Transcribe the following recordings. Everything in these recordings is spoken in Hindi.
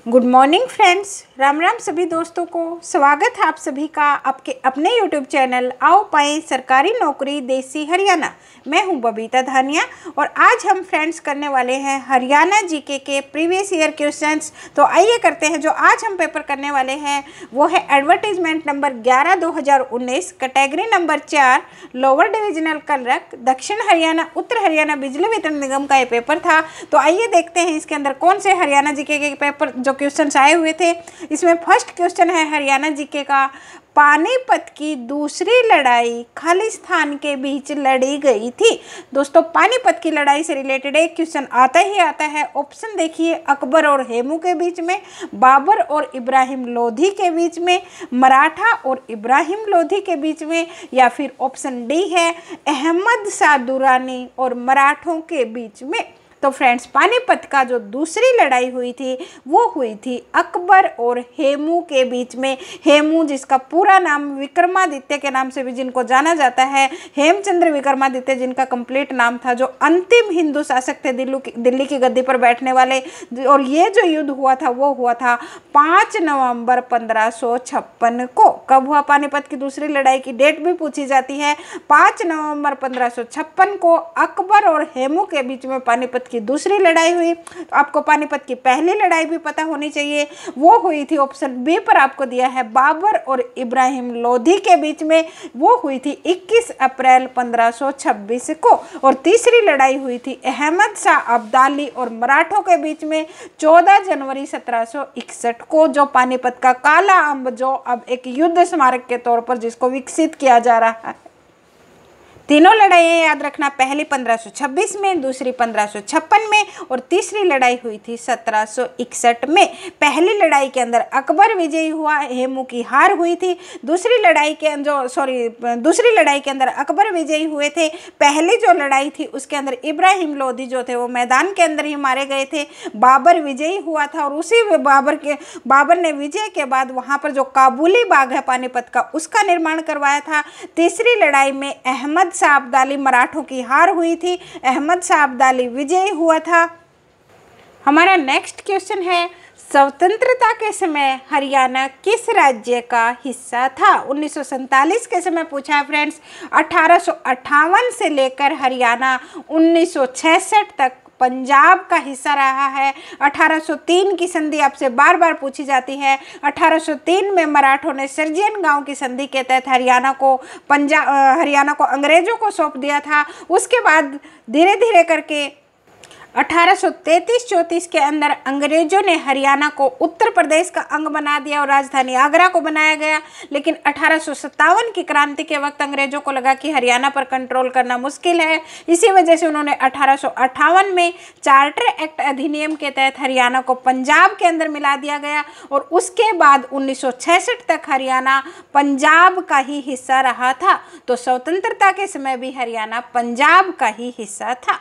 Good morning friends, Ram Ram सभी दोस्तों को। स्वागत है आप सभी का आपके अपने यूट्यूब चैनल आओ पाए सरकारी नौकरी देसी हरियाणा। मैं हूं बबीता धानिया और आज हम फ्रेंड्स करने वाले हैं हरियाणा जीके के प्रीवियस ईयर क्वेश्चंस। तो आइए करते हैं। जो आज हम पेपर करने वाले हैं वो है advertisement number 11/2019, category number 4, lower divisional clerk, दक्षिण हरियाणा उत्तर हरियाणा बिजली वितरण निगम का ये पेपर था। तो आइए देखते हैं इसके अंदर कौन से हरियाणा जीके के पेपर जो क्वेश्चंस आए हुए थे। इसमें फर्स्ट क्वेश्चन है हरियाणा जीके का, पानीपत की दूसरी लड़ाई खालिस्तान के बीच लड़ी गई थी। दोस्तों, पानीपत की लड़ाई से रिलेटेड एक क्वेश्चन आता ही आता है। ऑप्शन देखिए, अकबर और हेमू के बीच में, बाबर और इब्राहिम लोधी के बीच में, मराठा और इब्राहिम लोधी के बीच में, या फिर ऑप्शन डी है अहमद शाह दुरानी और मराठों के बीच में। तो फ्रेंड्स, पानीपत का जो दूसरी लड़ाई हुई थी वो हुई थी अकबर और हेमू के बीच में। हेमू जिसका पूरा नाम विक्रमादित्य के नाम से भी जिनको जाना जाता है, हेमचंद्र विक्रमादित्य जिनका कंप्लीट नाम था, जो अंतिम हिंदू शासक थे दिल्ली की गद्दी पर बैठने वाले। और ये जो युद्ध हुआ था वो हुआ था 5 नवंबर 1556 को। कब हुआ पानीपत की दूसरी लड़ाई की डेट भी पूछी जाती है। 5 नवंबर 1556 को अकबर और हेमू के बीच में पानीपत की दूसरी लड़ाई हुई। तो आपको पानीपत की पहली लड़ाई भी पता होनी चाहिए, वो हुई थी ऑप्शन बी पर आपको दिया है बाबर और इब्राहिम लोधी के बीच में। वो हुई थी 21 अप्रैल 1526 को। और तीसरी लड़ाई हुई थी अहमद शाह अब्दाली और मराठों के बीच में 14 जनवरी 1761 को। जो पानीपत का काला अंब, जो अब एक युद्ध स्मारक के तौर पर जिसको विकसित किया जा रहा है। तीनों लड़ाइयाँ याद रखना, पहली 1526 में, दूसरी 1556 में और तीसरी लड़ाई हुई थी 1761 में। पहली लड़ाई के अंदर अकबर विजयी हुआ, हेमू की हार हुई थी। दूसरी लड़ाई के अंदर अकबर विजयी हुए थे। पहली जो लड़ाई थी उसके अंदर इब्राहिम लोधी जो थे वो मैदान के अंदर ही मारे गए थे। बाबर विजयी हुआ था और उसी बाबर ने विजय के बाद वहाँ पर जो काबुली बाग है पानीपत का, उसका निर्माण करवाया था। तीसरी लड़ाई में अहमद शाह अब्दाली मराठों की हार हुई थी, अहमद शाह अब्दाली विजयी हुआ था। हमारा नेक्स्ट क्वेश्चन है, स्वतंत्रता के समय हरियाणा किस राज्य का हिस्सा था? 1947 के समय पूछा है फ्रेंड्स। 1858 से लेकर हरियाणा 1966 तक पंजाब का हिस्सा रहा है। 1803 की संधि आपसे बार बार पूछी जाती है। 1803 में मराठों ने सर्जियन गांव की संधि के तहत हरियाणा को अंग्रेजों को सौंप दिया था। उसके बाद धीरे धीरे करके 1833-34 के अंदर अंग्रेजों ने हरियाणा को उत्तर प्रदेश का अंग बना दिया और राजधानी आगरा को बनाया गया। लेकिन 1857 की क्रांति के वक्त अंग्रेजों को लगा कि हरियाणा पर कंट्रोल करना मुश्किल है। इसी वजह से उन्होंने 1858 में चार्टर एक्ट अधिनियम के तहत हरियाणा को पंजाब के अंदर मिला दिया गया। और उसके बाद 1966 तक हरियाणा पंजाब का ही हिस्सा रहा था। तो स्वतंत्रता के समय भी हरियाणा पंजाब का ही हिस्सा था।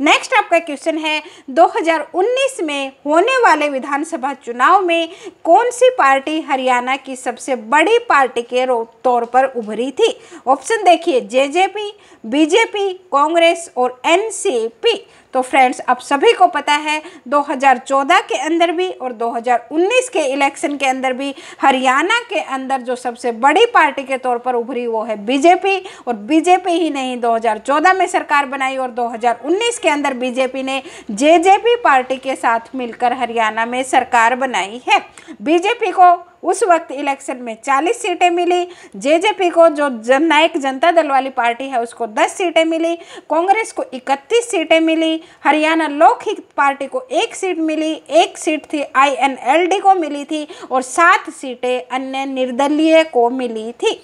नेक्स्ट आपका क्वेश्चन है, 2019 में होने वाले विधानसभा चुनाव में कौन सी पार्टी हरियाणा की सबसे बड़ी पार्टी के तौर पर उभरी थी? ऑप्शन देखिए, जेजेपी, बीजेपी, कांग्रेस और एनसीपी। तो फ्रेंड्स, आप सभी को पता है 2014 के अंदर भी और 2019 के इलेक्शन के अंदर भी हरियाणा के अंदर जो सबसे बड़ी पार्टी के तौर पर उभरी वो है बीजेपी। और बीजेपी ही नहीं, 2014 में सरकार बनाई और 2019 के अंदर बीजेपी ने जेजेपी पार्टी के साथ मिलकर हरियाणा में सरकार बनाई है। बीजेपी को उस वक्त इलेक्शन में 40 सीटें मिली, जेजेपी को जो जननायक जनता दल वाली पार्टी है उसको 10 सीटें मिली, कांग्रेस को 31 सीटें मिली, हरियाणा लोकहित पार्टी को 1 सीट मिली, 1 सीट थी INLD को मिली थी और 7 सीटें अन्य निर्दलीय को मिली थी।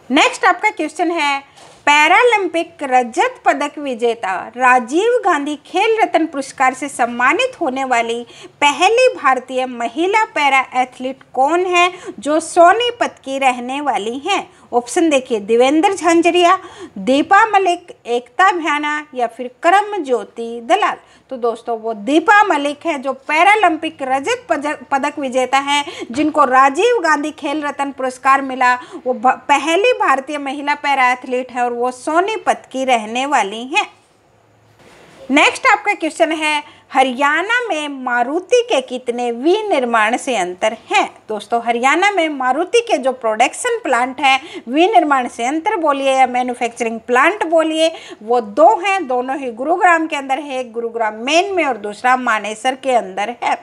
नेक्स्ट आपका क्वेश्चन है, पैरालंपिक रजत पदक विजेता राजीव गांधी खेल रत्न पुरस्कार से सम्मानित होने वाली पहली भारतीय महिला पैरा एथलीट कौन है जो सोनीपत की रहने वाली हैं? ऑप्शन देखिए, देवेंद्र झांझरिया, दीपा मलिक, एकता भ्याना या फिर करम ज्योति दलाल। तो दोस्तों, वो दीपा मलिक है जो पैरालंपिक रजत पदक विजेता हैं, जिनको राजीव गांधी खेल रत्न पुरस्कार मिला। वो पहली भारतीय महिला पैरा एथलीट है और वो सोनीपत की रहने वाली हैं। नेक्स्ट आपका क्वेश्चन है, हरियाणा में मारुति के कितने विनिर्माण संयंत्र हैं? दोस्तों, हरियाणा में मारुति के जो प्रोडक्शन प्लांट है, विनिर्माण संयंत्र बोलिए या मैन्युफैक्चरिंग प्लांट बोलिए, वो 2 हैं। दोनों ही गुरुग्राम के अंदर है, एक गुरुग्राम मेन में और दूसरा मानेसर के अंदर है।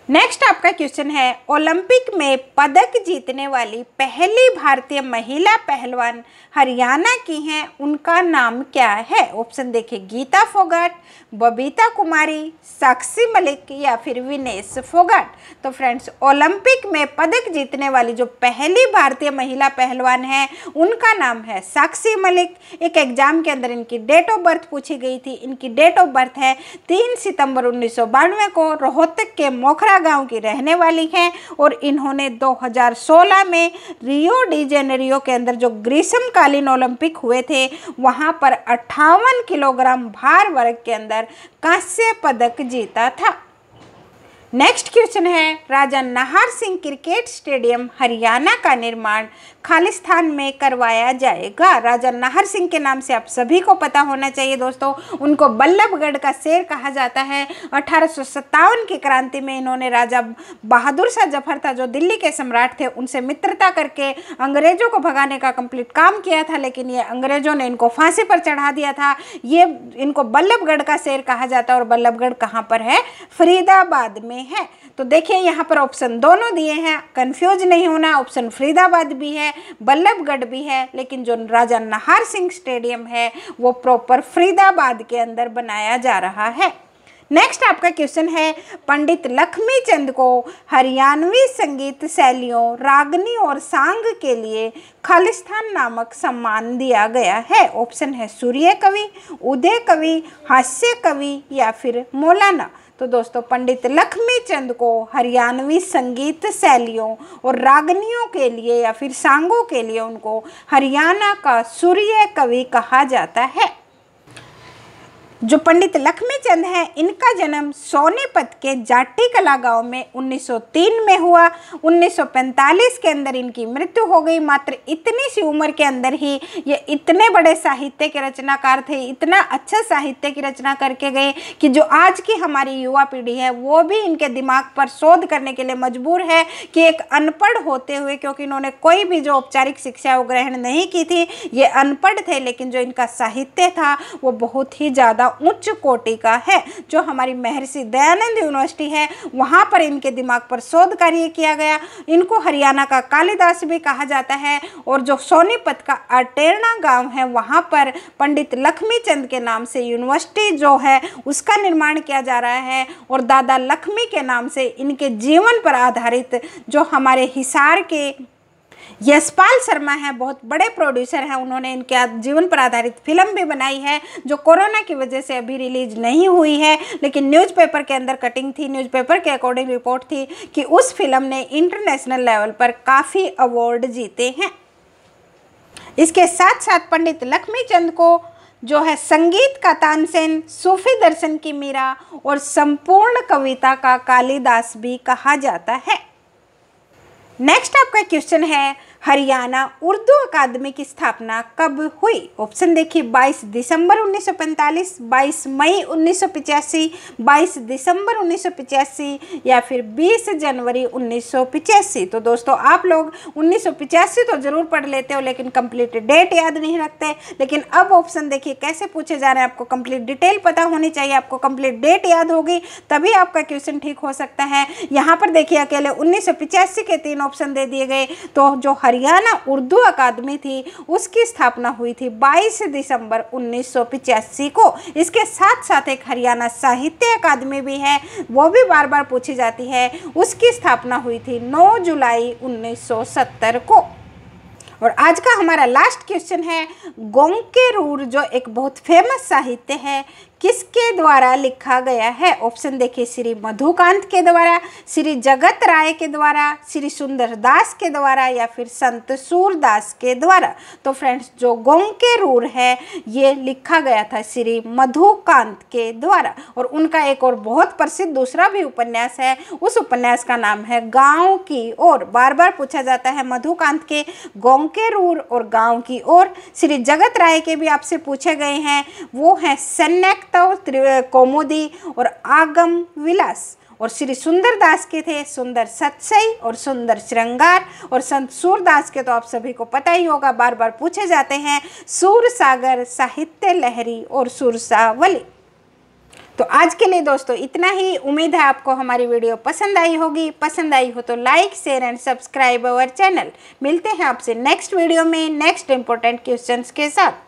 नेक्स्ट आपका क्वेश्चन है, ओलंपिक में पदक जीतने वाली पहली भारतीय महिला पहलवान हरियाणा की हैं, उनका नाम क्या है? ऑप्शन देखिए, गीता फोगाट, बबीता कुमारी, साक्षी मलिक या फिर विनेश फोगाट। तो फ्रेंड्स, ओलंपिक में पदक जीतने वाली जो पहली भारतीय महिला पहलवान है, उनका नाम है साक्षी मलिक। एक एग्जाम के अंदर इनकी डेट ऑफ बर्थ पूछी गई थी। इनकी डेट ऑफ बर्थ है 3 सितंबर 1992 को। रोहतक के मोखरा गांव की रहने वाली हैं और इन्होंने 2016 में रियो डी जेनेरियो के अंदर जो ग्रीष्मकालीन ओलंपिक हुए थे, वहां पर 58 किलोग्राम भार वर्ग के अंदर कांस्य पदक जीता था। नेक्स्ट क्वेश्चन है, राजा नाहर सिंह क्रिकेट स्टेडियम हरियाणा का निर्माण खालिस्तान में करवाया जाएगा। राजा नाहर सिंह के नाम से आप सभी को पता होना चाहिए दोस्तों। उनको बल्लभगढ़ का शेर कहा जाता है। 1857 की क्रांति में इन्होंने राजा बहादुर शाह जफर था, जो दिल्ली के सम्राट थे, उनसे मित्रता करके अंग्रेजों को भगाने का कंप्लीट काम किया था, लेकिन ये अंग्रेजों ने इनको फांसी पर चढ़ा दिया था। ये इनको बल्लभगढ़ का शेर कहा जाता है। और बल्लभगढ़ कहाँ पर है? फरीदाबाद में है। तो देखिए, यहाँ पर ऑप्शन दोनों दिए हैं, कंफ्यूज नहीं होना। ऑप्शन फरीदाबाद भी है, बल्लभगढ़ भी है, लेकिन जो राजा नाहर सिंह स्टेडियम है वो प्रॉपर फरीदाबाद के अंदर बनाया जा रहा है। नेक्स्ट आपका क्वेश्चन है, पंडित लक्ष्मी चंद को हरियाणवी संगीत शैलियों रागनी और सांग के लिए खालिस्तान नामक सम्मान दिया गया है। ऑप्शन है सूर्य कवि, उदय कवि, हास्य कवि या फिर मौलाना। तो दोस्तों, पंडित लक्ष्मी चंद को हरियाणवी संगीत शैलियों और रागनियों के लिए या फिर सांगों के लिए उनको हरियाणा का सूर्य कवि कहा जाता है। जो पंडित लक्ष्मी चंद हैं, इनका जन्म सोनीपत के जाटी कला गांव में 1903 में हुआ। 1945 के अंदर इनकी मृत्यु हो गई। मात्र इतनी सी उम्र के अंदर ही ये इतने बड़े साहित्य के रचनाकार थे, इतना अच्छा साहित्य की रचना करके गए कि जो आज की हमारी युवा पीढ़ी है वो भी इनके दिमाग पर शोध करने के लिए मजबूर है कि एक अनपढ़ होते हुए, क्योंकि इन्होंने कोई भी जो औपचारिक शिक्षा वो ग्रहण नहीं की थी, ये अनपढ़ थे, लेकिन जो इनका साहित्य था वो बहुत ही ज़्यादा उच्च कोटि का है। जो हमारी महर्षि दयानंद यूनिवर्सिटी है, वहाँ पर इनके दिमाग पर शोध कार्य किया गया। इनको हरियाणा का कालिदास भी कहा जाता है। और जो सोनीपत का अटेरना गांव है, वहाँ पर पंडित लक्ष्मी चंद के नाम से यूनिवर्सिटी जो है उसका निर्माण किया जा रहा है। और दादा लक्ष्मी के नाम से इनके जीवन पर आधारित जो हमारे हिसार के यशपाल शर्मा हैं, बहुत बड़े प्रोड्यूसर हैं, उन्होंने इनके जीवन पर आधारित फिल्म भी बनाई है, जो कोरोना की वजह से अभी रिलीज नहीं हुई है, लेकिन न्यूज़पेपर के अंदर कटिंग थी। न्यूज़पेपर के अकॉर्डिंग रिपोर्ट थी कि उस फिल्म ने इंटरनेशनल लेवल पर काफ़ी अवार्ड जीते हैं। इसके साथ साथ पंडित लक्ष्मी चंद को जो है संगीत का तानसेन, सूफी दर्शन की मीरा और संपूर्ण कविता का कालिदास भी कहा जाता है। नेक्स्ट आपका क्वेश्चन है, हरियाणा उर्दू अकादमी की स्थापना कब हुई? ऑप्शन देखिए, 22 दिसंबर 1945, 22 मई 1985, 22 दिसंबर 1985 या फिर 20 जनवरी 1985। तो दोस्तों, आप लोग 1985 तो ज़रूर पढ़ लेते हो, लेकिन कंप्लीट डेट याद नहीं रखते। लेकिन अब ऑप्शन देखिए कैसे पूछे जा रहे हैं, आपको कंप्लीट डिटेल पता होनी चाहिए, आपको कंप्लीट डेट याद होगी तभी आपका क्वेश्चन ठीक हो सकता है। यहाँ पर देखिए, अकेले 1985 के 3 ऑप्शन दे दिए गए। तो जो हरियाणा उर्दू अकादमी थी उसकी स्थापना हुई थी 22 दिसंबर 1985 को। इसके साथ साथ एक हरियाणा साहित्य अकादमी भी है, वो भी बार बार पूछी जाती है। उसकी स्थापना हुई थी 9 जुलाई 1970 को। और आज का हमारा लास्ट क्वेश्चन है, गोंकेरूर जो एक बहुत फेमस साहित्य है, किसके द्वारा लिखा गया है? ऑप्शन देखिए, श्री मधुकांत के द्वारा, श्री जगत राय के द्वारा, श्री सुंदरदास के द्वारा या फिर संत सूरदास के द्वारा। तो फ्रेंड्स, जो गोंकेरूर है ये लिखा गया था श्री मधुकांत के द्वारा। और उनका एक और बहुत प्रसिद्ध दूसरा भी उपन्यास है, उस उपन्यास का नाम है गांव की ओर। बार बार पूछा जाता है मधुकांत के गोंकेरूर और गांव की ओर। श्री जगत राय के भी आपसे पूछे गए हैं, वो है सन्यक्तव कौमुदी और आगम विलास। और श्री सुंदरदास के थे सुंदर सतसई और सुंदर श्रृंगार। और संत सूरदास के तो आप सभी को पता ही होगा, बार बार पूछे जाते हैं, सूरसागर, साहित्य लहरी और सुरसावली। तो आज के लिए दोस्तों इतना ही। उम्मीद है आपको हमारी वीडियो पसंद आई होगी। पसंद आई हो तो like, share and subscribe our channel. मिलते हैं आपसे नेक्स्ट वीडियो में नेक्स्ट इंपॉर्टेंट क्वेश्चंस के साथ।